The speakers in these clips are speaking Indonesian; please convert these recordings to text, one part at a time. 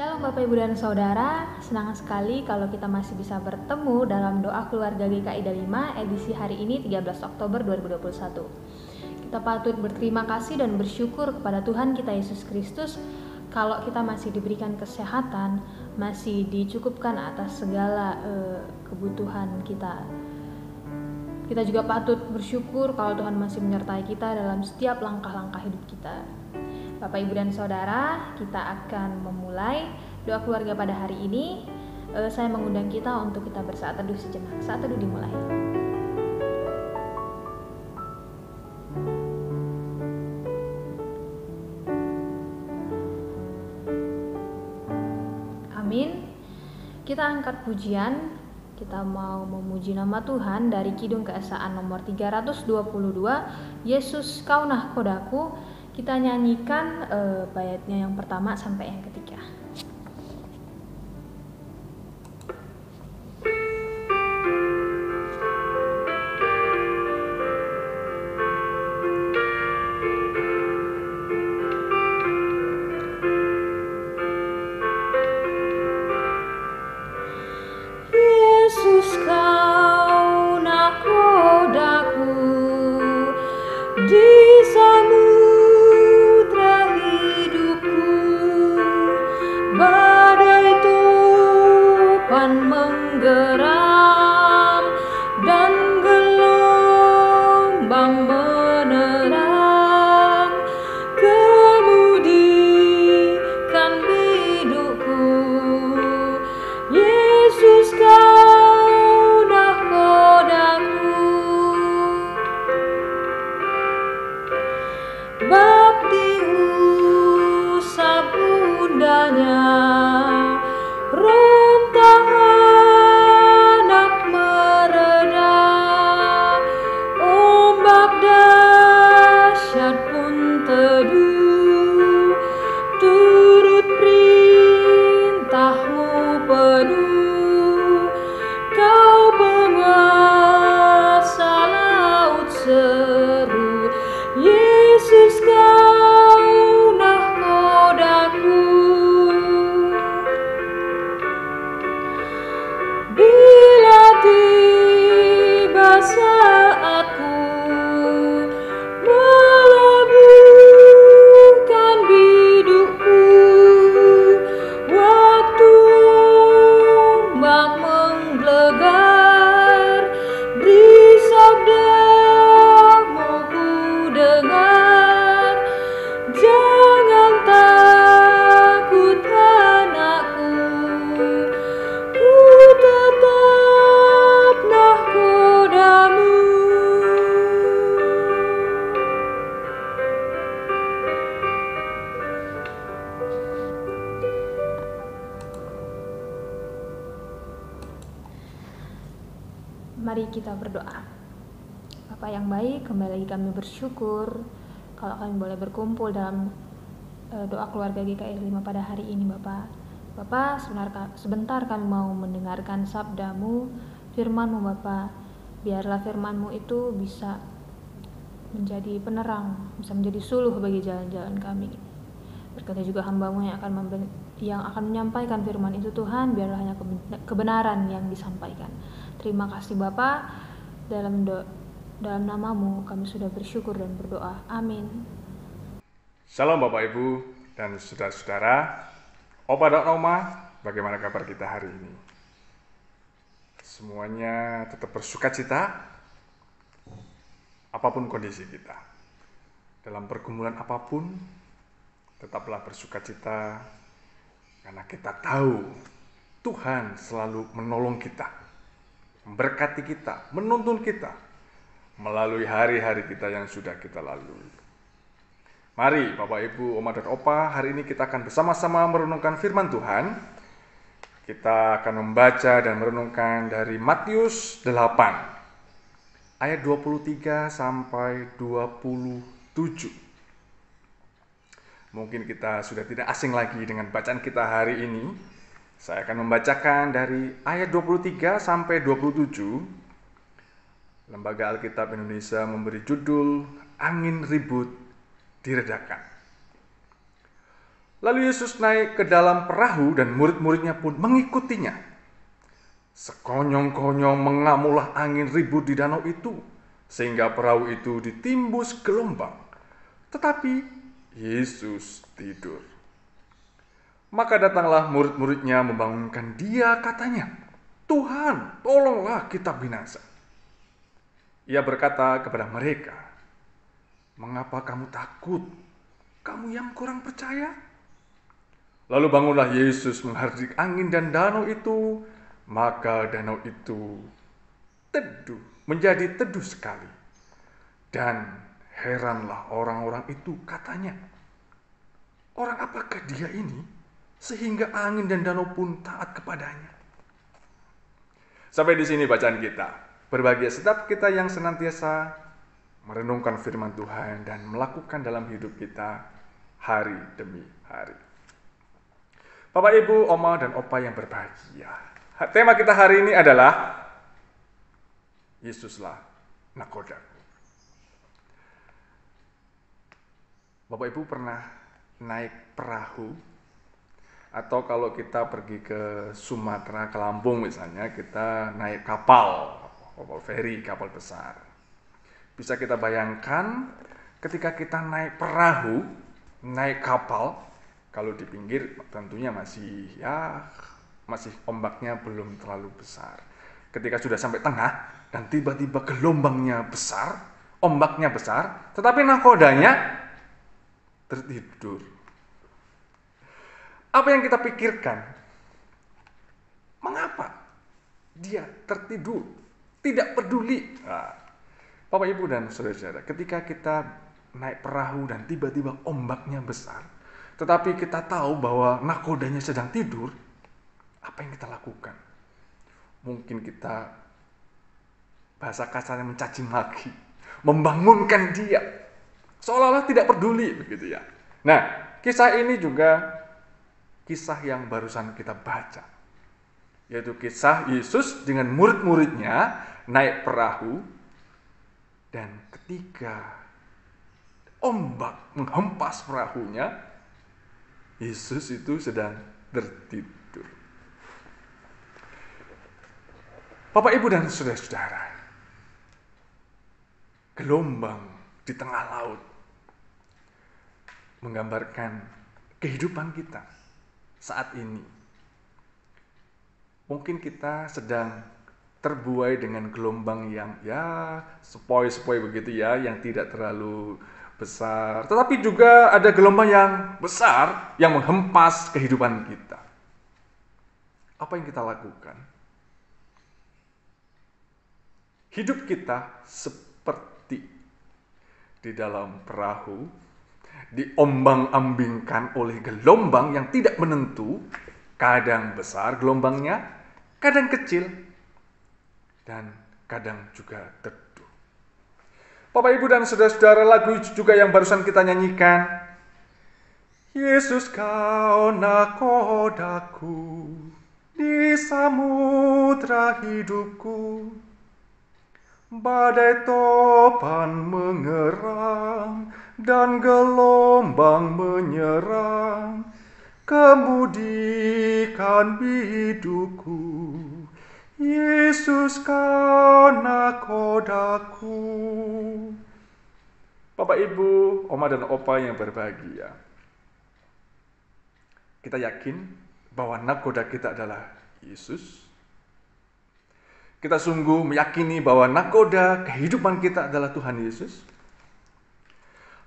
Shalom Bapak Ibu dan Saudara, senang sekali kalau kita masih bisa bertemu dalam doa keluarga GKI Dalima edisi hari ini 13 Oktober 2021. Kita patut berterima kasih dan bersyukur kepada Tuhan kita Yesus Kristus kalau kita masih diberikan kesehatan, masih dicukupkan atas segala kebutuhan kita. Kita juga patut bersyukur kalau Tuhan masih menyertai kita dalam setiap langkah-langkah hidup kita. Bapak, Ibu, dan Saudara, kita akan memulai doa keluarga pada hari ini. Saya mengundang kita untuk kita bersaat teduh sejenak. Saat teduh dimulai. Amin. Kita angkat pujian. Kita mau memuji nama Tuhan dari Kidung Keesaan nomor 322, Yesus Kau Nahkodaku. Kita nyanyikan bayatnya yang pertama sampai yang ketiga. Yesus Kau Nahkodaku di samudra hidupku, badai topan menggeram dan gelombang menerang, kemudikan hidupku. Yesus Kau nahkodaku, bakti usap bundanya, rontak anak mereda, ombak dahsyat pun teduh, turut perintah-Mu penuh. Kau penguasa laut seru, Yesus Kau nahkodaku. Bila tiba saatku melabuhkan bidukku, waktu ombak menggelegar, beri sabda-Mu ku dengar. Jangan takut anakku, ku tetap nahkoda-Mu. Mari kita berdoa. Bapa yang baik, kembali lagi kami bersyukur kalau kami boleh berkumpul dalam doa keluarga GKI 5 pada hari ini, Bapak. Bapak, sebentar kami mau mendengarkan sabda-Mu, firman-Mu, Bapak. Biarlah firman-Mu itu bisa menjadi penerang, bisa menjadi suluh bagi jalan-jalan kami. Berkati juga hamba-Mu yang akan menyampaikan firman itu, Tuhan, biarlah hanya kebenaran yang disampaikan. Terima kasih Bapa, dalam nama-Mu kami sudah bersyukur dan berdoa. Amin. Shalom Bapak Ibu dan saudara-saudara. Opa dan Oma, bagaimana kabar kita hari ini? Semuanya tetap bersukacita, apapun kondisi kita. Dalam pergumulan apapun, tetaplah bersukacita, karena kita tahu Tuhan selalu menolong kita, memberkati kita, menuntun kita melalui hari-hari kita yang sudah kita lalui. Mari Bapak Ibu, Oma dan Opa, hari ini kita akan bersama-sama merenungkan firman Tuhan. Kita akan membaca dan merenungkan dari Matius 8 ayat 23 sampai 27. Mungkin kita sudah tidak asing lagi dengan bacaan kita hari ini. Saya akan membacakan dari ayat 23 sampai 27. Lembaga Alkitab Indonesia memberi judul Angin Ribut Diredakan. Lalu Yesus naik ke dalam perahu dan murid-muridnya pun mengikutinya. Sekonyong-konyong mengamulah angin ribut di danau itu, sehingga perahu itu ditimbus gelombang. Tetapi Yesus tidur. Maka datanglah murid-muridnya membangunkan dia, katanya, "Tuhan, tolonglah kita binasa." Ia berkata kepada mereka, "Mengapa kamu takut? Kamu yang kurang percaya?" Lalu bangunlah Yesus menghardik angin dan danau itu, maka danau itu teduh, menjadi teduh sekali. Dan heranlah orang-orang itu, katanya, "Orang apakah dia ini sehingga angin dan danau pun taat kepadanya?" Sampai di sini bacaan kita. Berbahagia setiap kita yang senantiasa merenungkan firman Tuhan dan melakukan dalam hidup kita hari demi hari. Bapak, Ibu, Oma, dan Opa yang berbahagia. Tema kita hari ini adalah Yesuslah nakodaku. Bapak Ibu pernah naik perahu? Atau kalau kita pergi ke Sumatera, ke Lampung misalnya, kita naik kapal feri, kapal besar. Bisa kita bayangkan ketika kita naik perahu, naik kapal, kalau di pinggir tentunya masih ombaknya belum terlalu besar. Ketika sudah sampai tengah dan tiba-tiba gelombangnya besar, ombaknya besar, tetapi nakodanya tertidur. Apa yang kita pikirkan? Mengapa dia tertidur? Tidak peduli. Nah, Bapak, Ibu, dan saudara-saudara, ketika kita naik perahu dan tiba-tiba ombaknya besar, tetapi kita tahu bahwa nakodanya sedang tidur, apa yang kita lakukan? Mungkin kita, bahasa kasarnya, mencaci maki, membangunkan dia, seolah-olah tidak peduli, begitu ya. Nah, kisah ini juga kisah yang barusan kita baca, yaitu kisah Yesus dengan murid-muridnya naik perahu, dan ketika ombak menghempas perahunya, Yesus itu sedang tertidur. Bapak, Ibu, dan saudara-saudara, gelombang di tengah laut menggambarkan kehidupan kita saat ini. Mungkin kita sedang terbuai dengan gelombang yang sepoi-sepoi begitu ya, yang tidak terlalu besar. Tetapi juga ada gelombang yang besar yang menghempas kehidupan kita. Apa yang kita lakukan? Hidup kita seperti di dalam perahu, diombang-ambingkan oleh gelombang yang tidak menentu, kadang besar gelombangnya, kadang kecil, dan kadang juga teduh. Bapak, Ibu, dan saudara-saudara, lagu juga yang barusan kita nyanyikan, "Yesus, kau nakodaku di samudra hidupku, badai topan mengerang dan gelombang menyerang, kemudikan bidukku, Yesus kau nakodaku." Bapak, Ibu, Oma, dan Opa yang berbahagia, kita yakin bahwa nakoda kita adalah Yesus. Kita sungguh meyakini bahwa nakoda kehidupan kita adalah Tuhan Yesus.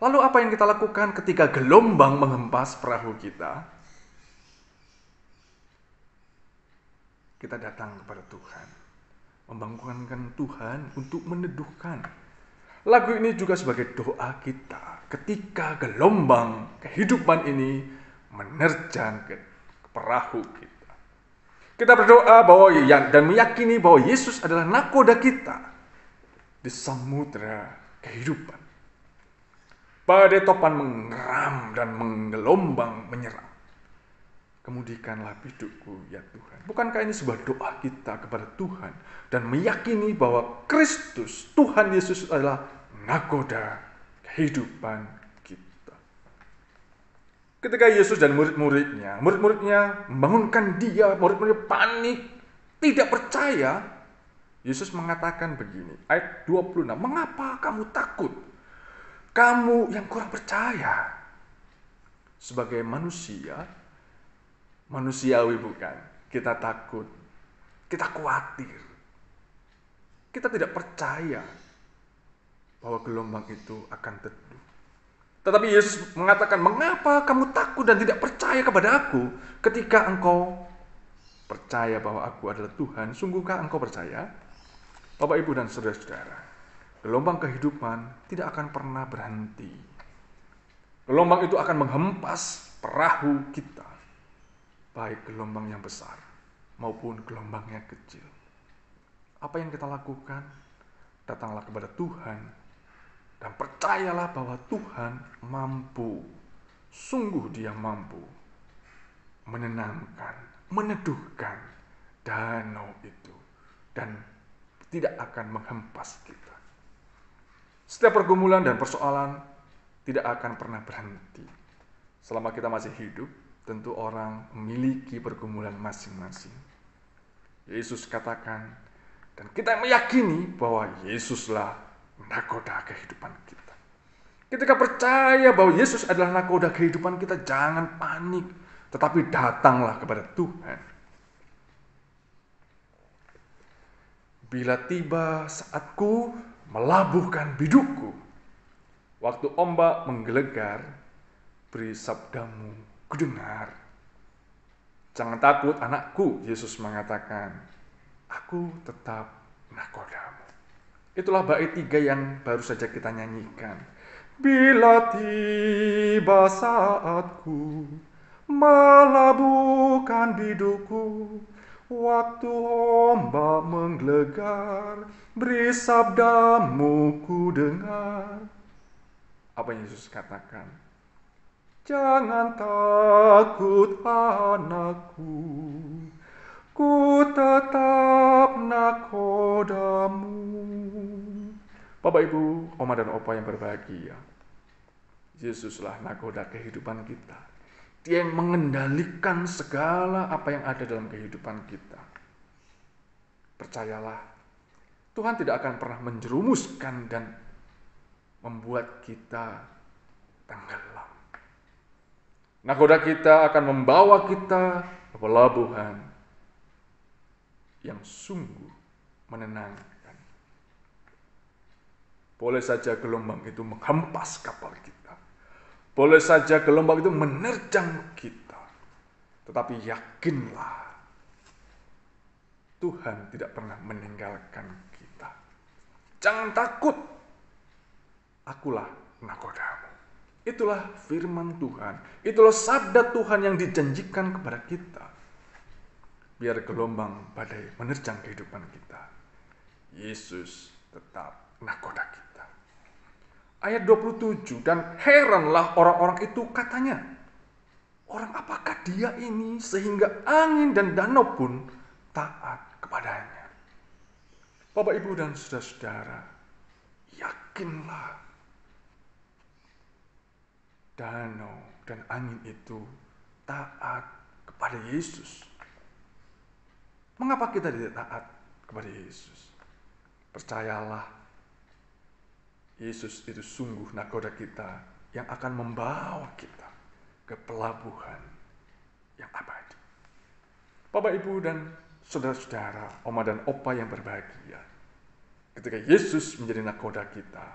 Lalu apa yang kita lakukan ketika gelombang menghempas perahu kita? Kita datang kepada Tuhan, membangunkan Tuhan untuk meneduhkan. Lagu ini juga sebagai doa kita ketika gelombang kehidupan ini menerjang ke perahu kita. Kita berdoa dan meyakini bahwa Yesus adalah nakoda kita di samudra kehidupan. Badai topan mengeram dan menggelombang menyerang. Kemudikanlah bidukku, ya Tuhan. Bukankah ini sebuah doa kita kepada Tuhan dan meyakini bahwa Kristus, Tuhan Yesus adalah nakoda kehidupan kita. Ketika Yesus dan murid-muridnya membangunkan dia, murid-muridnya panik, tidak percaya, Yesus mengatakan begini, ayat 26, mengapa kamu takut? Kamu yang kurang percaya. Sebagai manusiawi bukan? Kita takut, kita khawatir, kita tidak percaya bahwa gelombang itu akan teduh. Tetapi Yesus mengatakan, mengapa kamu takut dan tidak percaya kepada aku ketika engkau percaya bahwa aku adalah Tuhan? Sungguhkah engkau percaya? Bapak, Ibu, dan saudara-saudara, gelombang kehidupan tidak akan pernah berhenti. Gelombang itu akan menghempas perahu kita, baik gelombang yang besar maupun gelombang yang kecil. Apa yang kita lakukan? Datanglah kepada Tuhan dan percayalah bahwa Tuhan mampu, sungguh Dia mampu menenangkan, meneduhkan danau itu dan tidak akan menghempas kita. Setiap pergumulan dan persoalan tidak akan pernah berhenti. Selama kita masih hidup, tentu orang memiliki pergumulan masing-masing. Yesus katakan, dan kita meyakini bahwa Yesuslah nakoda kehidupan kita. Ketika percaya bahwa Yesus adalah nakoda kehidupan kita, jangan panik, tetapi datanglah kepada Tuhan. Bila tiba saatku melabuhkan bidukku, waktu ombak menggelegar, beri sabdamu kudengar. Jangan takut anakku, Yesus mengatakan, aku tetap nakodamu. Itulah bait 3 yang baru saja kita nyanyikan. Bila tiba saatku melabuhkan bidukku, waktu ombak menggelegar, beri sabdamu ku dengar. Apa yang Yesus katakan? Jangan takut anakku, ku tetap nakodamu. Bapak, Ibu, Oma dan Opa yang berbahagia, Yesuslah nakoda kehidupan kita. Dia yang mengendalikan segala apa yang ada dalam kehidupan kita. Percayalah, Tuhan tidak akan pernah menjerumuskan dan membuat kita tenggelam. Nakoda kita akan membawa kita ke pelabuhan yang sungguh menenangkan. Boleh saja gelombang itu menghempas kapal kita. Boleh saja gelombang itu menerjang kita. Tetapi yakinlah, Tuhan tidak pernah meninggalkan kita. Jangan takut. Akulah nakodamu. Itulah firman Tuhan. Itulah sabda Tuhan yang dijanjikan kepada kita. Biar gelombang badai menerjang kehidupan kita, Yesus tetap nakoda kita. Ayat 27, dan heranlah orang-orang itu katanya, orang apakah dia ini sehingga angin dan danau pun taat kepadanya. Bapak, Ibu, dan saudara-saudara, yakinlah danau dan angin itu taat kepada Yesus. Mengapa kita tidak taat kepada Yesus? Percayalah, Yesus itu sungguh nakoda kita yang akan membawa kita ke pelabuhan yang abadi. Bapak, Ibu, dan saudara-saudara, Oma dan Opa yang berbahagia, ketika Yesus menjadi nakoda kita,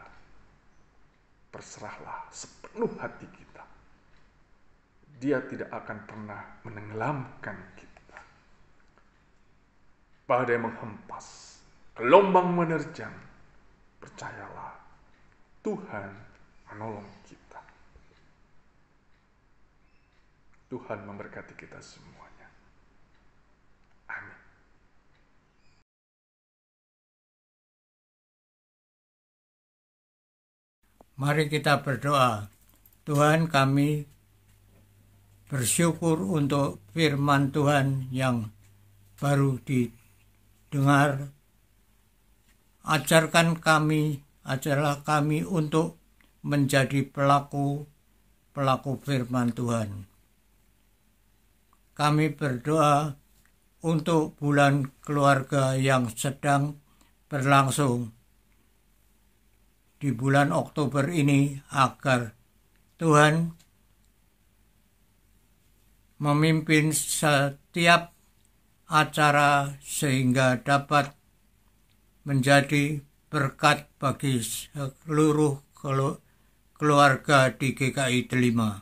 berserahlah sepenuh hati kita. Dia tidak akan pernah menenggelamkan kita. Badai menghempas, gelombang menerjang, percayalah, Tuhan menolong kita. Tuhan memberkati kita semuanya. Amin. Mari kita berdoa. Tuhan, kami bersyukur untuk firman Tuhan yang baru didengar. Ajarlah kami untuk menjadi pelaku pelaku firman Tuhan. Kami berdoa untuk bulan keluarga yang sedang berlangsung di bulan Oktober ini, agar Tuhan memimpin setiap acara sehingga dapat menjadi berkat bagi seluruh keluarga di GKI Delima.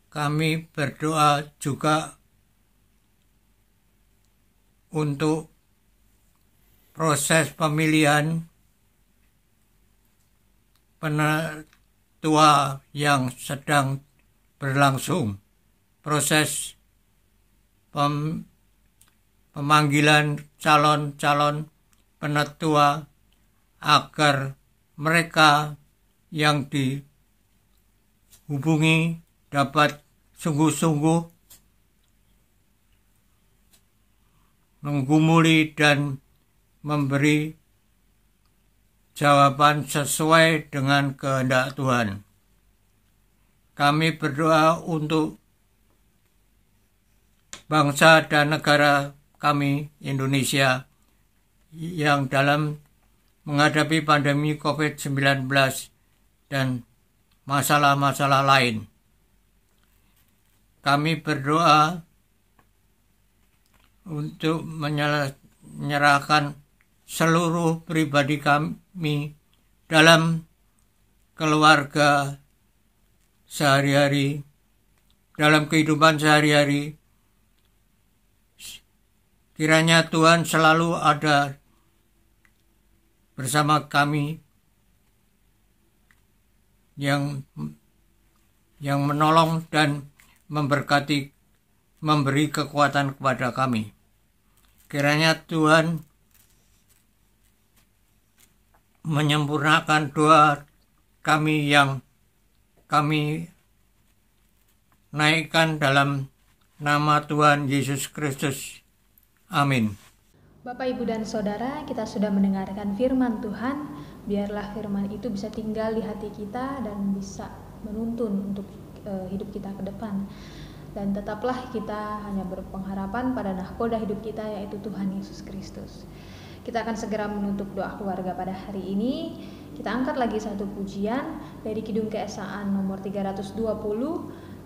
Kami berdoa juga untuk proses pemilihan penetua yang sedang berlangsung, proses pemanggilan calon-calon penetua, agar mereka yang dihubungi dapat sungguh-sungguh menggumuli dan memberi jawaban sesuai dengan kehendak Tuhan. Kami berdoa untuk bangsa dan negara kami, Indonesia, yang dalam menghadapi pandemi COVID-19 dan masalah-masalah lain. Kami berdoa untuk menyerahkan seluruh pribadi kami dalam keluarga sehari-hari, dalam kehidupan sehari-hari. Kiranya Tuhan selalu ada bersama kami, yang menolong dan memberkati, memberi kekuatan kepada kami. Kiranya Tuhan menyempurnakan doa kami yang kami naikkan dalam nama Tuhan Yesus Kristus. Amin. Bapak, Ibu, dan Saudara, kita sudah mendengarkan firman Tuhan. Biarlah firman itu bisa tinggal di hati kita dan bisa menuntun untuk hidup kita ke depan. Dan tetaplah kita hanya berpengharapan pada nahkoda hidup kita, yaitu Tuhan Yesus Kristus. Kita akan segera menutup doa keluarga pada hari ini. Kita angkat lagi satu pujian dari Kidung Keesaan nomor 320,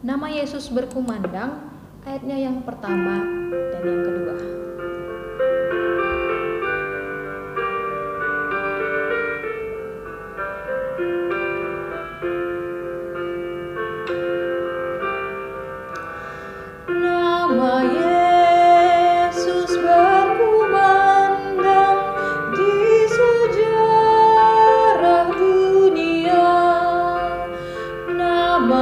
Nama Yesus Berkumandang, ayatnya yang pertama dan yang kedua.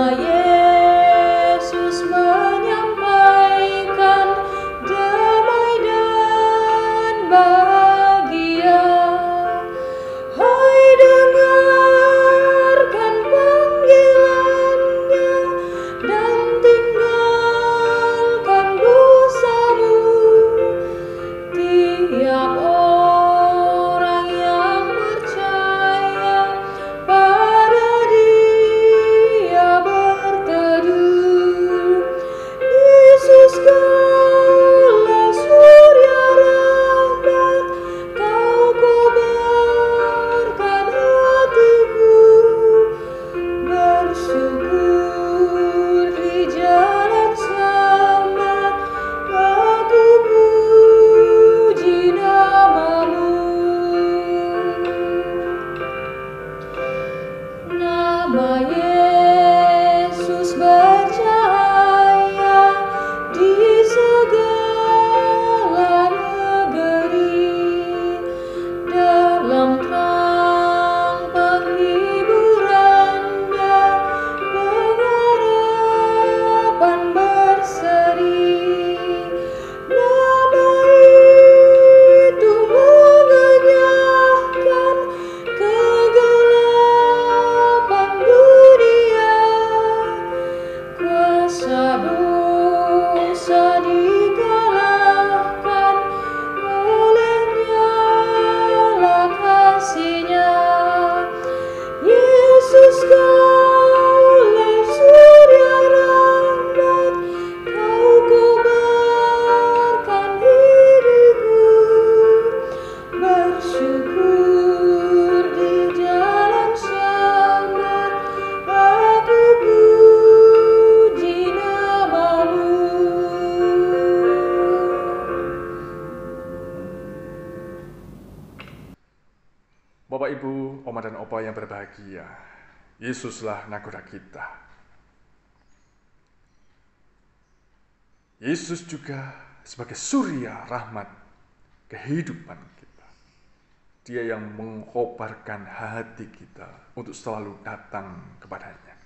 Yesus menyampaikan damai Bapak, Ibu, Oma dan Opa yang berbahagia, Yesuslah nakoda kita. Yesus juga sebagai surya rahmat kehidupan kita. Dia yang mengkobarkan hati kita untuk selalu datang kepadanya.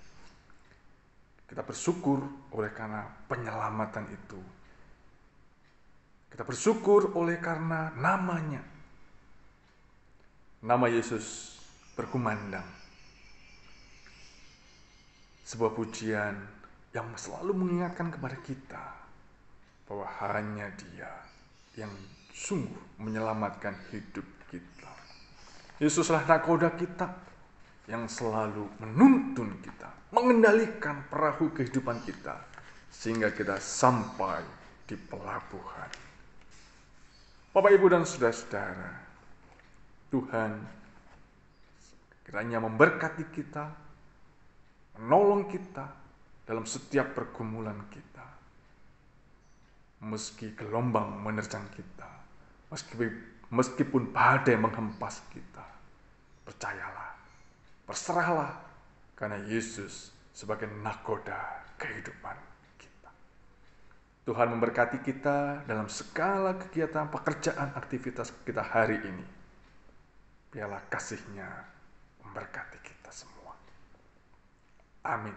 Kita bersyukur oleh karena penyelamatan itu. Kita bersyukur oleh karena namanya. Nama Yesus berkumandang. Sebuah pujian yang selalu mengingatkan kepada kita bahwa hanya Dia yang sungguh menyelamatkan hidup kita. Yesuslah nakoda kita yang selalu menuntun kita, mengendalikan perahu kehidupan kita, sehingga kita sampai di pelabuhan. Bapak, Ibu, dan saudara-saudara, Tuhan kiranya memberkati kita, menolong kita dalam setiap pergumulan kita. Meski gelombang menerjang kita, meskipun badai menghempas kita, percayalah, berserahlah, karena Yesus sebagai nakoda kehidupan kita. Tuhan memberkati kita dalam segala kegiatan pekerjaan aktivitas kita hari ini. Biarlah kasih-Nya memberkati kita semua. Amin.